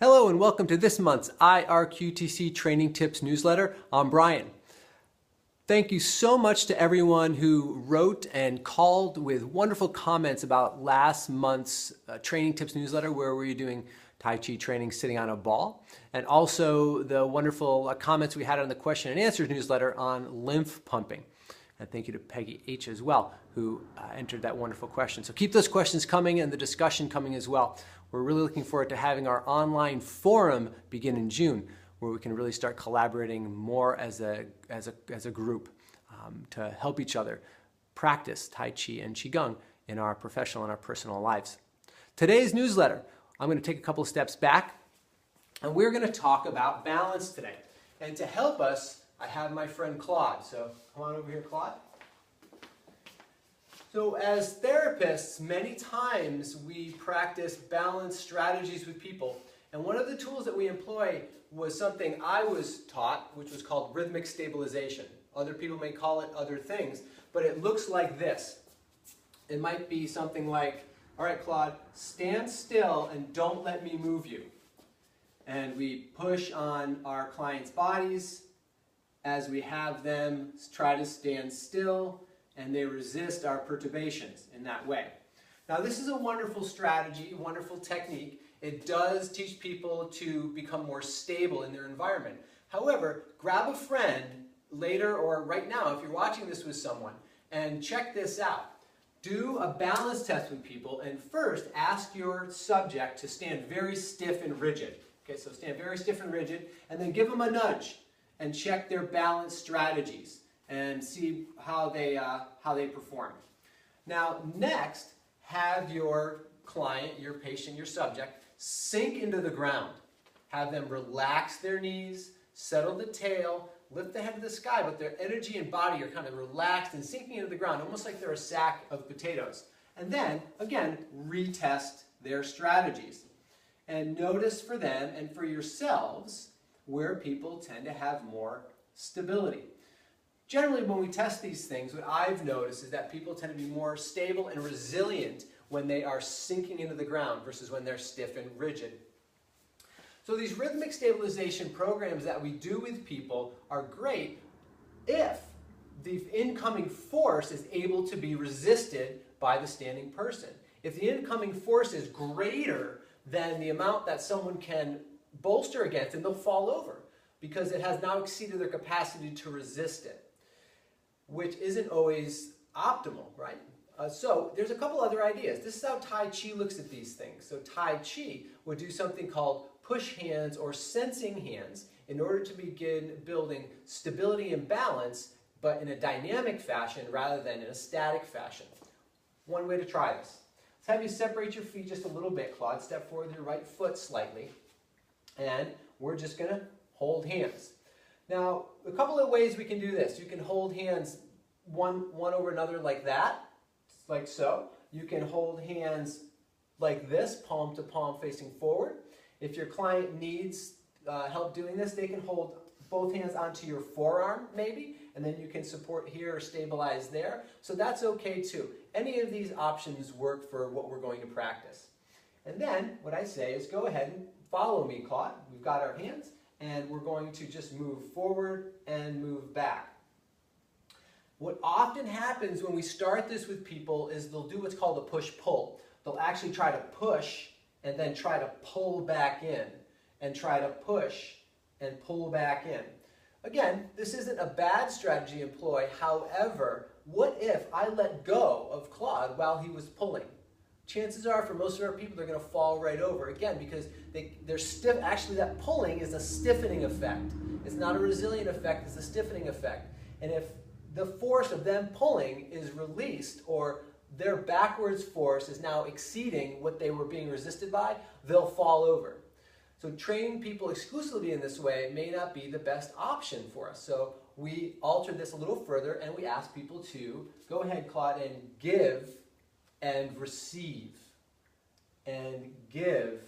Hello and welcome to this month's IRQTC Training Tips newsletter. I'm Brian. Thank you so much to everyone who wrote and called with wonderful comments about last month's Training Tips newsletter where we were doing Tai Chi training sitting on a ball, and also the wonderful comments we had on the question and answers newsletter on lymph pumping. And thank you to Peggy H as well, who entered that wonderful question. So keep those questions coming and the discussion coming as well. We're really looking forward to having our online forum begin in June, where we can really start collaborating more as a group to help each other practice Tai Chi and Qigong in our professional and our personal lives. Today's newsletter, I'm going to take a couple of steps back, and we're going to talk about balance today. And to help us, I have my friend Claude. So come on over here, Claude. So as therapists, many times we practice balance strategies with people. And one of the tools that we employ was something I was taught, which was called rhythmic stabilization. Other people may call it other things, but it looks like this. It might be something like, all right, Claude, stand still and don't let me move you. And we push on our clients' bodies as we have them try to stand still, and they resist our perturbations in that way. Now, this is a wonderful strategy, wonderful technique. It does teach people to become more stable in their environment. However, grab a friend later or right now, if you're watching this with someone, and check this out. Do a balance test with people, and first ask your subject to stand very stiff and rigid. Okay, so stand very stiff and rigid, and then give them a nudge and check their balance strategies and see how they perform. Now, next, have your client, your patient, your subject sink into the ground. Have them relax their knees, settle the tail, lift the head to the sky, but their energy and body are kind of relaxed and sinking into the ground, almost like they're a sack of potatoes. And then, again, retest their strategies. And notice for them and for yourselves where people tend to have more stability. Generally, when we test these things, what I've noticed is that people tend to be more stable and resilient when they are sinking into the ground versus when they're stiff and rigid. So these rhythmic stabilization programs that we do with people are great if the incoming force is able to be resisted by the standing person. If the incoming force is greater than the amount that someone can bolster against, and they'll fall over because it has now exceeded their capacity to resist it, which isn't always optimal, right? So there's a couple other ideas. This is how Tai Chi looks at these things. So Tai Chi would do something called push hands or sensing hands in order to begin building stability and balance, but in a dynamic fashion rather than in a static fashion. One way to try this. Let's have you separate your feet just a little bit, Claude. Step forward with your right foot slightly. And we're just going to hold hands. Now, a couple of ways we can do this. You can hold hands one over another like that, like so. You can hold hands like this, palm to palm facing forward. If your client needs help doing this, they can hold both hands onto your forearm maybe, and then you can support here or stabilize there. So that's okay too. Any of these options work for what we're going to practice. And then what I say is go ahead and follow me, Claude. We've got our hands, and we're going to just move forward and move back. What often happens when we start this with people is they'll do what's called a push-pull. They'll actually try to push and then try to pull back in, and try to push and pull back in. Again, this isn't a bad strategy to employ. However, what if I let go of Claude while he was pulling? Chances are, for most of our people, they're going to fall right over. Again, because they're stiff. Actually, that pulling is a stiffening effect. It's not a resilient effect, it's a stiffening effect. And if the force of them pulling is released, or their backwards force is now exceeding what they were being resisted by, they'll fall over. So training people exclusively in this way may not be the best option for us. So we altered this a little further, and we asked people to go ahead, Claude, and give and receive, and give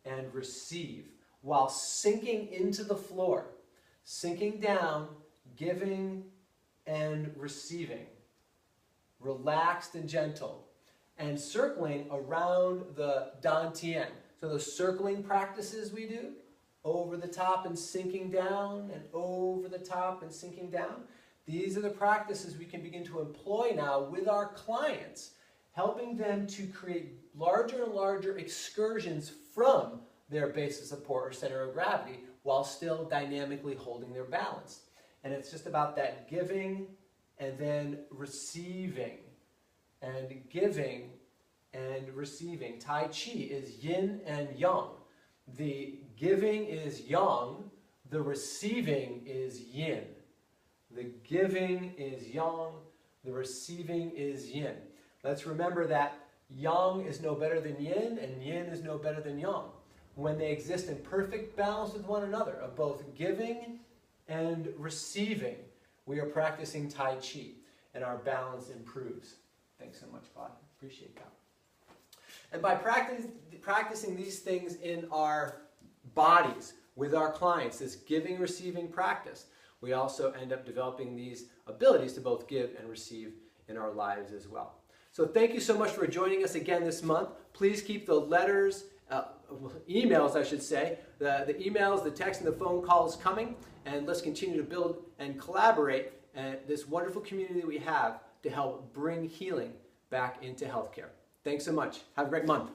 and receive, while sinking into the floor, sinking down, giving and receiving, relaxed and gentle, and circling around the dantian. So those circling practices we do, over the top and sinking down, and over the top and sinking down, these are the practices we can begin to employ now with our clients, helping them to create larger and larger excursions from their base of support or center of gravity while still dynamically holding their balance. And it's just about that giving and then receiving, and giving and receiving. Tai Chi is yin and yang. The giving is yang, the receiving is yin. The giving is yang, the receiving is yin. Let's remember that yang is no better than yin, and yin is no better than yang. When they exist in perfect balance with one another, of both giving and receiving, we are practicing Tai Chi, and our balance improves. Thanks so much, Bob. Appreciate that. And by practicing these things in our bodies, with our clients, this giving, receiving practice, we also end up developing these abilities to both give and receive in our lives as well. So thank you so much for joining us again this month. Please keep the letters, emails I should say, the emails, the text, and the phone calls coming, and let's continue to build and collaborate this wonderful community that we have to help bring healing back into healthcare. Thanks so much. Have a great month.